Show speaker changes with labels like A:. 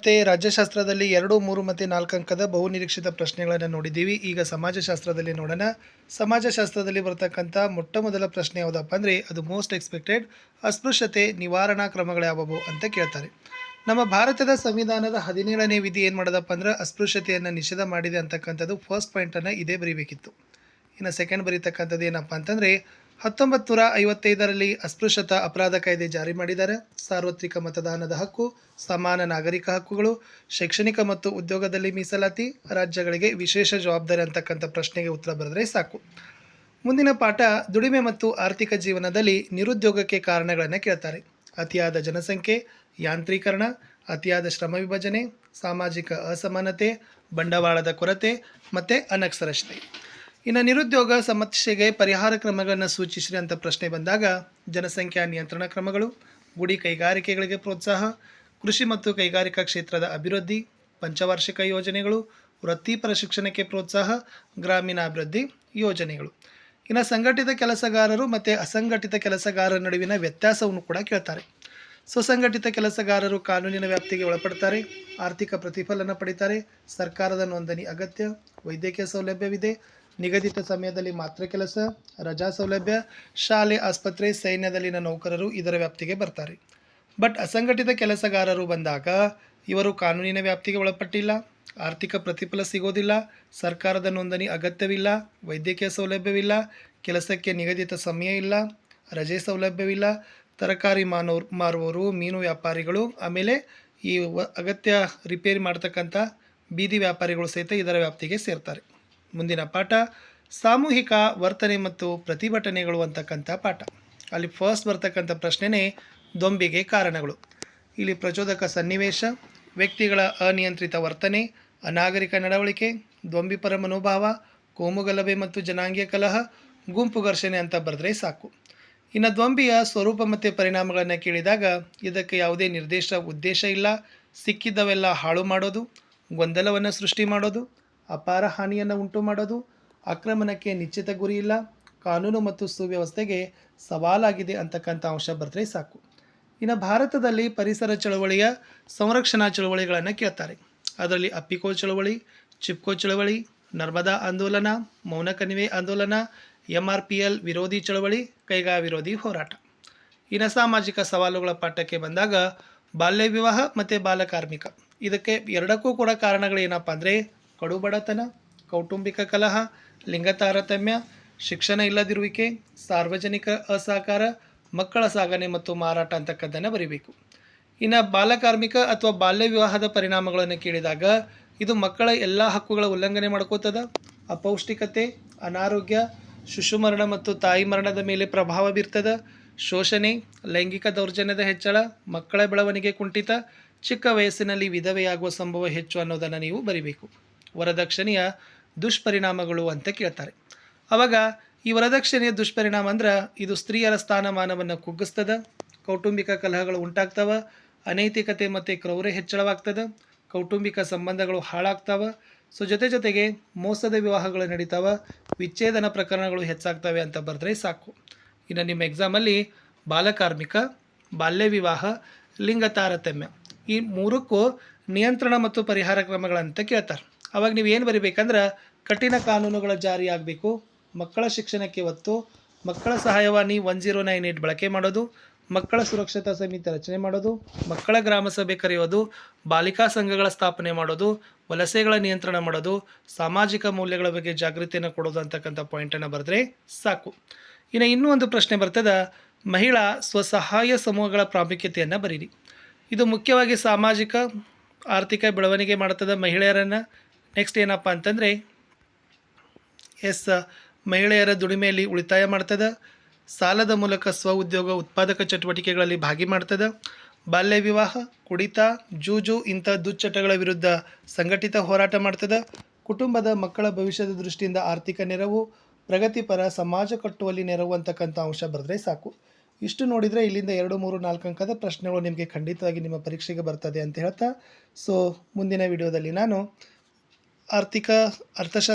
A: ಮತ್ತು ರಾಜ್ಯಶಾಸ್ತ್ರದಲ್ಲಿ 2, 3 ಮತ್ತು 4 ಅಂಕದ ಬಹುನಿರೀಕ್ಷಿತ ಪ್ರಶ್ನೆಗಳನ್ನು ನೋಡಿದ್ದೀವಿ. ಈಗ ಸಮಾಜಶಾಸ್ತ್ರದಲ್ಲಿ ನೋಡೋಣ. ಸಮಾಜಶಾಸ್ತ್ರದಲ್ಲಿ ಬರ್ತಕ್ಕಂಥ ಮೊದಲ ಪ್ರಶ್ನೆ ಯಾವುದಪ್ಪ ಅಂದರೆ ಅದು ಮೋಸ್ಟ್ ಎಕ್ಸ್ಪೆಕ್ಟೆಡ್, ಅಸ್ಪೃಶ್ಯತೆ ನಿವಾರಣಾ ಕ್ರಮಗಳು ಯಾವುವು ಅಂತ ಕೇಳ್ತಾರೆ. ನಮ್ಮ ಭಾರತದ ಸಂವಿಧಾನದ 17ನೇ ವಿಧಿ ಏನು ಮಾಡೋದಪ್ಪ ಅಂದ್ರೆ ಅಸ್ಪೃಶ್ಯತೆಯನ್ನು ನಿಷೇಧ ಮಾಡಿದೆ ಅಂತಕ್ಕಂಥದ್ದು ಫಸ್ಟ್ ಪಾಯಿಂಟನ್ನು ಇದೇ ಬರೀಬೇಕಿತ್ತು. ಇನ್ನು ಸೆಕೆಂಡ್ ಬರೀತಕ್ಕಂಥದ್ದು ಏನಪ್ಪ ಅಂತಂದರೆ 1955ರಲ್ಲಿ ಅಸ್ಪೃಶ್ಯತಾ ಅಪರಾಧ ಕಾಯ್ದೆ ಜಾರಿ ಮಾಡಿದ್ದಾರೆ. ಸಾರ್ವತ್ರಿಕ ಮತದಾನದ ಹಕ್ಕು, ಸಮಾನ ನಾಗರಿಕ ಹಕ್ಕುಗಳು, ಶೈಕ್ಷಣಿಕ ಮತ್ತು ಉದ್ಯೋಗದಲ್ಲಿ ಮೀಸಲಾತಿ, ರಾಜ್ಯಗಳಿಗೆ ವಿಶೇಷ ಜವಾಬ್ದಾರಿ ಅಂತಕ್ಕಂಥ ಪ್ರಶ್ನೆಗೆ ಉತ್ತರ ಬರೆದರೆ ಸಾಕು. ಮುಂದಿನ ಪಾಠ ದುಡಿಮೆ ಮತ್ತು ಆರ್ಥಿಕ ಜೀವನದಲ್ಲಿ ನಿರುದ್ಯೋಗಕ್ಕೆ ಕಾರಣಗಳನ್ನು ಕೇಳ್ತಾರೆ. ಅತಿಯಾದ ಜನಸಂಖ್ಯೆ, ಯಾಂತ್ರೀಕರಣ, ಅತಿಯಾದ ಶ್ರಮ ವಿಭಜನೆ, ಸಾಮಾಜಿಕ ಅಸಮಾನತೆ, ಬಂಡವಾಳದ ಕೊರತೆ ಮತ್ತು ಅನಕ್ಷರತೆ. ಇನ್ನು ನಿರುದ್ಯೋಗ ಸಮಸ್ಯೆಗೆ ಪರಿಹಾರ ಕ್ರಮಗಳನ್ನು ಸೂಚಿಸಿರಿ ಅಂತ ಪ್ರಶ್ನೆ ಬಂದಾಗ ಜನಸಂಖ್ಯಾ ನಿಯಂತ್ರಣ ಕ್ರಮಗಳು, ಗುಡಿ ಕೈಗಾರಿಕೆಗಳಿಗೆ ಪ್ರೋತ್ಸಾಹ, ಕೃಷಿ ಮತ್ತು ಕೈಗಾರಿಕಾ ಕ್ಷೇತ್ರದ ಅಭಿವೃದ್ಧಿ, ಪಂಚವಾರ್ಷಿಕ ಯೋಜನೆಗಳು, ವೃತ್ತಿಪರ ಶಿಕ್ಷಣಕ್ಕೆ ಪ್ರೋತ್ಸಾಹ, ಗ್ರಾಮೀಣಾಭಿವೃದ್ಧಿ ಯೋಜನೆಗಳು. ಇನ್ನು ಸಂಘಟಿತ ಕೆಲಸಗಾರರು ಮತ್ತು ಅಸಂಘಟಿತ ಕೆಲಸಗಾರರ ನಡುವಿನ ವ್ಯತ್ಯಾಸವನ್ನು ಕೂಡ ಕೇಳ್ತಾರೆ. ಸುಸಂಘಟಿತ ಕೆಲಸಗಾರರು ಕಾನೂನಿನ ವ್ಯಾಪ್ತಿಗೆ ಒಳಪಡ್ತಾರೆ, ಆರ್ಥಿಕ ಪ್ರತಿಫಲನ ಪಡಿತಾರೆ, ಸರ್ಕಾರದ ನೋಂದಣಿ ಅಗತ್ಯ, ವೈದ್ಯಕೀಯ ಸೌಲಭ್ಯವಿದೆ, ನಿಗದಿತ ಸಮಯದಲ್ಲಿ ಮಾತ್ರ ಕೆಲಸ, ರಜಾ ಸೌಲಭ್ಯ, ಶಾಲೆ, ಆಸ್ಪತ್ರೆ, ಸೈನ್ಯದಲ್ಲಿನ ನೌಕರರು ಇದರ ವ್ಯಾಪ್ತಿಗೆ ಬರ್ತಾರೆ. ಬಟ್ ಅಸಂಘಟಿತ ಕೆಲಸಗಾರರು ಬಂದಾಗ ಇವರು ಕಾನೂನಿನ ವ್ಯಾಪ್ತಿಗೆ ಒಳಪಟ್ಟಿಲ್ಲ, ಆರ್ಥಿಕ ಪ್ರತಿಫಲ ಸಿಗೋದಿಲ್ಲ, ಸರ್ಕಾರದ ನೋಂದಣಿ ಅಗತ್ಯವಿಲ್ಲ, ವೈದ್ಯಕೀಯ ಸೌಲಭ್ಯವಿಲ್ಲ, ಕೆಲಸಕ್ಕೆ ನಿಗದಿತ ಸಮಯ ಇಲ್ಲ, ರಜೆ ಸೌಲಭ್ಯವಿಲ್ಲ, ತರಕಾರಿ ಮಾರುವವರು, ಮೀನು ವ್ಯಾಪಾರಿಗಳು, ಆಮೇಲೆ ಈ ಅಗತ್ಯ ರಿಪೇರಿ ಮಾಡ್ತಕ್ಕಂಥ ಬೀದಿ ವ್ಯಾಪಾರಿಗಳು ಸಹಿತ ಇದರ ವ್ಯಾಪ್ತಿಗೆ ಸೇರ್ತಾರೆ. ಮುಂದಿನ ಪಾಠ ಸಾಮೂಹಿಕ ವರ್ತನೆ ಮತ್ತು ಪ್ರತಿಭಟನೆಗಳು ಅಂತಕ್ಕಂಥ ಪಾಠ. ಅಲ್ಲಿ ಫಸ್ಟ್ ಬರ್ತಕ್ಕಂಥ ಪ್ರಶ್ನೆನೇ ದೊಂಬಿಗೆ ಕಾರಣಗಳು. ಇಲ್ಲಿ ಪ್ರಚೋದಕ ಸನ್ನಿವೇಶ, ವ್ಯಕ್ತಿಗಳ ಅನಿಯಂತ್ರಿತ ವರ್ತನೆ, ಅನಾಗರಿಕ ನಡವಳಿಕೆ, ದೊಂಬಿಪರ ಮನೋಭಾವ, ಕೋಮುಗಲಭೆ ಮತ್ತು ಜನಾಂಗೀಯ ಕಲಹ, ಗುಂಪು ಘರ್ಷಣೆ ಅಂತ ಬರೆದ್ರೆ ಸಾಕು. ಇನ್ನು ದೊಂಬಿಯ ಸ್ವರೂಪ ಮತ್ತು ಪರಿಣಾಮಗಳನ್ನು ಕೇಳಿದಾಗ ಇದಕ್ಕೆ ಯಾವುದೇ ನಿರ್ದಿಷ್ಟ ಉದ್ದೇಶ ಇಲ್ಲ, ಸಿಕ್ಕಿದ್ದವೆಲ್ಲ ಹಾಳು ಮಾಡೋದು, ಗೊಂದಲವನ್ನು ಸೃಷ್ಟಿ ಮಾಡೋದು, ಅಪಾರ ಹಾನಿಯನ್ನು ಉಂಟು ಮಾಡೋದು, ಆಕ್ರಮಣಕ್ಕೆ ನಿಶ್ಚಿತ ಗುರಿ ಇಲ್ಲ, ಕಾನೂನು ಮತ್ತು ಸುವ್ಯವಸ್ಥೆಗೆ ಸವಾಲಾಗಿದೆ ಅಂತಕ್ಕಂಥ ಅಂಶ ಬರೆದ್ರೆ ಸಾಕು. ಇನ್ನು ಭಾರತದಲ್ಲಿ ಪರಿಸರ ಚಳವಳಿಯ ಸಂರಕ್ಷಣಾ ಚಳವಳಿಗಳನ್ನು ಕೇಳ್ತಾರೆ. ಅದರಲ್ಲಿ ಅಪ್ಪಿಕೋ ಚಳವಳಿ, ಚಿಪ್ಕೋ ಚಳವಳಿ, ನರ್ಮದಾ ಆಂದೋಲನ, ಮೌನ ಕಣಿವೆ ಆಂದೋಲನ, MRPL ವಿರೋಧಿ ಚಳವಳಿ, ಕೈಗಾ ವಿರೋಧಿ ಹೋರಾಟ. ಇನ್ನು ಸಾಮಾಜಿಕ ಸವಾಲುಗಳ ಪಾಠಕ್ಕೆ ಬಂದಾಗ ಬಾಲ್ಯ ವಿವಾಹ ಮತ್ತು ಬಾಲಕಾರ್ಮಿಕ, ಇದಕ್ಕೆ ಎರಡಕ್ಕೂ ಕೂಡ ಕಾರಣಗಳು ಏನಪ್ಪ ಅಂದರೆ ಕಡು ಬಡತನ, ಕೌಟುಂಬಿಕ ಕಲಹ, ಲಿಂಗ ತಾರತಮ್ಯ, ಶಿಕ್ಷಣ ಇಲ್ಲದಿರುವಿಕೆ, ಸಾರ್ವಜನಿಕ ಅಸಹಕಾರ, ಮಕ್ಕಳ ಸಾಗಣೆ ಮತ್ತು ಮಾರಾಟ ಅಂತಕ್ಕದ್ದನ್ನು ಬರೀಬೇಕು. ಇನ್ನು ಬಾಲಕಾರ್ಮಿಕ ಅಥವಾ ಬಾಲ್ಯ ವಿವಾಹದ ಪರಿಣಾಮಗಳನ್ನು ಕೇಳಿದಾಗ ಇದು ಮಕ್ಕಳ ಎಲ್ಲ ಹಕ್ಕುಗಳ ಉಲ್ಲಂಘನೆ ಮಾಡ್ಕೋತದ, ಅಪೌಷ್ಟಿಕತೆ, ಅನಾರೋಗ್ಯ, ಶಿಶುಮರಣ ಮತ್ತು ತಾಯಿ ಮರಣದ ಮೇಲೆ ಪ್ರಭಾವ ಬೀರ್ತದ, ಶೋಷಣೆ, ಲೈಂಗಿಕ ದೌರ್ಜನ್ಯದ ಹೆಚ್ಚಳ, ಮಕ್ಕಳ ಬೆಳವಣಿಗೆ ಕುಂಠಿತ, ಚಿಕ್ಕ ವಯಸ್ಸಿನಲ್ಲಿ ವಿಧವೆಯಾಗುವ ಸಂಭವ ಹೆಚ್ಚು ಅನ್ನೋದನ್ನು ನೀವು ಬರಿಬೇಕು. ವರದಕ್ಷಿಣೆಯ ದುಷ್ಪರಿಣಾಮಗಳು ಅಂತ ಕೇಳ್ತಾರೆ. ಆವಾಗ ಈ ವರದಕ್ಷಿಣೆಯ ದುಷ್ಪರಿಣಾಮ ಅಂದ್ರೆ ಇದು ಸ್ತ್ರೀಯರ ಸ್ಥಾನಮಾನವನ್ನು ಕುಗ್ಗಿಸ್ತದ, ಕೌಟುಂಬಿಕ ಕಲಹಗಳು ಉಂಟಾಗ್ತವ, ಅನೈತಿಕತೆ ಮತ್ತು ಕ್ರೌರ್ಯ ಹೆಚ್ಚಳವಾಗ್ತದೆ, ಕೌಟುಂಬಿಕ ಸಂಬಂಧಗಳು ಹಾಳಾಗ್ತವ, ಜೊತೆಗೆ ಮೋಸದ ವಿವಾಹಗಳು ನಡೀತಾವ, ವಿಚ್ಛೇದನ ಪ್ರಕರಣಗಳು ಹೆಚ್ಚಾಗ್ತವೆ ಅಂತ ಬರೆದ್ರೆ ಸಾಕು. ಇನ್ನು ನಿಮ್ಮ ಎಕ್ಸಾಮಲ್ಲಿ ಬಾಲಕಾರ್ಮಿಕ, ಬಾಲ್ಯ ವಿವಾಹ, ಲಿಂಗ ತಾರತಮ್ಯ ಈ ಮೂರಕ್ಕೂ ನಿಯಂತ್ರಣ ಮತ್ತು ಪರಿಹಾರ ಕ್ರಮಗಳಂತ ಕೇಳ್ತಾರೆ. ಅವಾಗ ನೀವು ಏನು ಬರಿಬೇಕಂದ್ರೆ ಕಠಿಣ ಕಾನೂನುಗಳ ಜಾರಿ ಆಗಬೇಕು, ಮಕ್ಕಳ ಶಿಕ್ಷಣಕ್ಕೆ ಒತ್ತು, ಮಕ್ಕಳ ಸಹಾಯವಾಣಿ 1098 ಬಳಕೆ ಮಾಡೋದು, ಮಕ್ಕಳ ಸುರಕ್ಷತಾ ಸಮಿತಿ ರಚನೆ ಮಾಡೋದು, ಮಕ್ಕಳ ಗ್ರಾಮ ಸಭೆ ಕರೆಯೋದು, ಬಾಲಿಕಾ ಸಂಘಗಳ ಸ್ಥಾಪನೆ ಮಾಡೋದು, ವಲಸೆಗಳ ನಿಯಂತ್ರಣ ಮಾಡೋದು, ಸಾಮಾಜಿಕ ಮೌಲ್ಯಗಳ ಬಗ್ಗೆ ಜಾಗೃತಿಯನ್ನು ಕೊಡೋದು ಅಂತಕ್ಕಂಥ ಪಾಯಿಂಟನ್ನು ಬರೆದ್ರೆ ಸಾಕು. ಇನ್ನೂ ಒಂದು ಪ್ರಶ್ನೆ ಬರ್ತದೆ, ಮಹಿಳಾ ಸ್ವಸಹಾಯ ಸಮೂಹಗಳ ಪ್ರಾಮುಖ್ಯತೆಯನ್ನು ಬರೀರಿ. ಇದು ಮುಖ್ಯವಾಗಿ ಸಾಮಾಜಿಕ ಆರ್ಥಿಕ ಬೆಳವಣಿಗೆ ಮಾಡ್ತದೆ ಮಹಿಳೆಯರನ್ನು. ನೆಕ್ಸ್ಟ್ ಏನಪ್ಪ ಅಂತಂದರೆ ಮಹಿಳೆಯರ ದುಡಿಮೆಯಲ್ಲಿ ಉಳಿತಾಯ ಮಾಡ್ತದೆ, ಸಾಲದ ಮೂಲಕ ಸ್ವ ಉದ್ಯೋಗ ಉತ್ಪಾದಕ ಚಟುವಟಿಕೆಗಳಲ್ಲಿ ಭಾಗಿ ಮಾಡ್ತದೆ, ಬಾಲ್ಯ ವಿವಾಹ, ಕುಡಿತ, ಜೂಜು ಇಂಥ ದುಶ್ಚಟಗಳ ವಿರುದ್ಧ ಸಂಘಟಿತ ಹೋರಾಟ ಮಾಡ್ತದೆ, ಕುಟುಂಬದ ಮಕ್ಕಳ ಭವಿಷ್ಯದ ದೃಷ್ಟಿಯಿಂದ ಆರ್ಥಿಕ ನೆರವು, ಪ್ರಗತಿಪರ ಸಮಾಜ ಕಟ್ಟುವಲ್ಲಿ ನೆರವು ಅಂತಕ್ಕಂಥ ಅಂಶ ಬರೆದ್ರೆ ಸಾಕು. ಇಷ್ಟು ನೋಡಿದರೆ ಇಲ್ಲಿಂದ 2, 3, 4 ಅಂಕದ ಪ್ರಶ್ನೆಗಳು ನಿಮಗೆ ಖಂಡಿತವಾಗಿ ನಿಮ್ಮ ಪರೀಕ್ಷೆಗೆ ಬರ್ತದೆ ಅಂತ ಹೇಳ್ತಾ ಮುಂದಿನ ವಿಡಿಯೋದಲ್ಲಿ ನಾನು ಅರ್ಥಶಾಸ್ತ್ರ